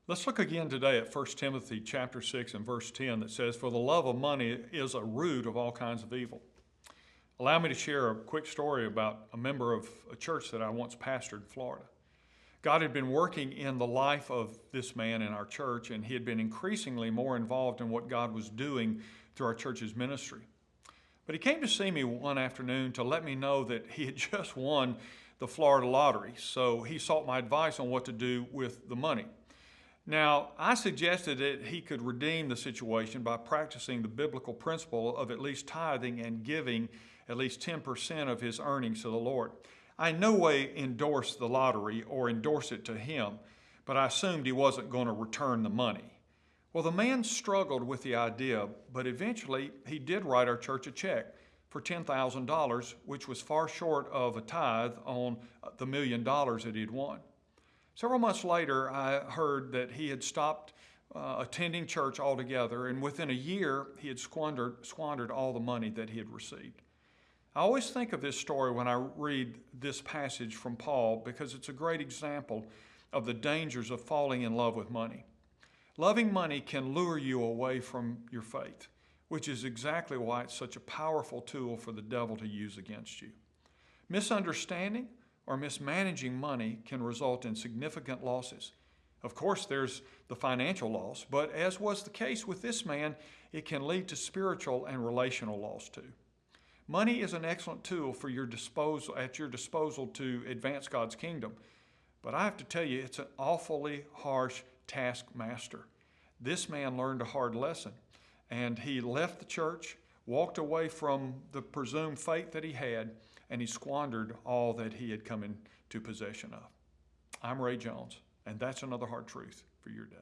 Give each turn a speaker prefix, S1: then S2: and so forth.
S1: Let's look again today at 1 Timothy chapter 6 and verse 10 that says, "For the love of money is a root of all kinds of evil." Allow me to share a quick story about a member of a church that I once pastored in Florida. God had been working in the life of this man in our church, and he had been increasingly more involved in what God was doing through our church's ministry. But he came to see me one afternoon to let me know that he had just won the Florida lottery, so he sought my advice on what to do with the money. Now, I suggested that he could redeem the situation by practicing the biblical principle of at least tithing and giving at least 10% of his earnings to the Lord. I in no way endorsed the lottery or endorsed it to him, but I assumed he wasn't going to return the money. Well, the man struggled with the idea, but eventually he did write our church a check for $10,000, which was far short of a tithe on the $1,000,000 that he'd won. Several months later, I heard that he had stopped attending church altogether, and within a year, he had squandered all the money that he had received. I always think of this story when I read this passage from Paul because it's a great example of the dangers of falling in love with money. Loving money can lure you away from your faith, which is exactly why it's such a powerful tool for the devil to use against you. Misunderstanding or mismanaging money can result in significant losses. Of course, there's the financial loss, but as was the case with this man, it can lead to spiritual and relational loss too. Money is an excellent tool at your disposal to advance God's kingdom, but I have to tell you, it's an awfully harsh taskmaster. This man learned a hard lesson, and he left the church, walked away from the presumed faith that he had, and he squandered all that he had come into possession of. I'm Ray Jones, and that's another hard truth for your day.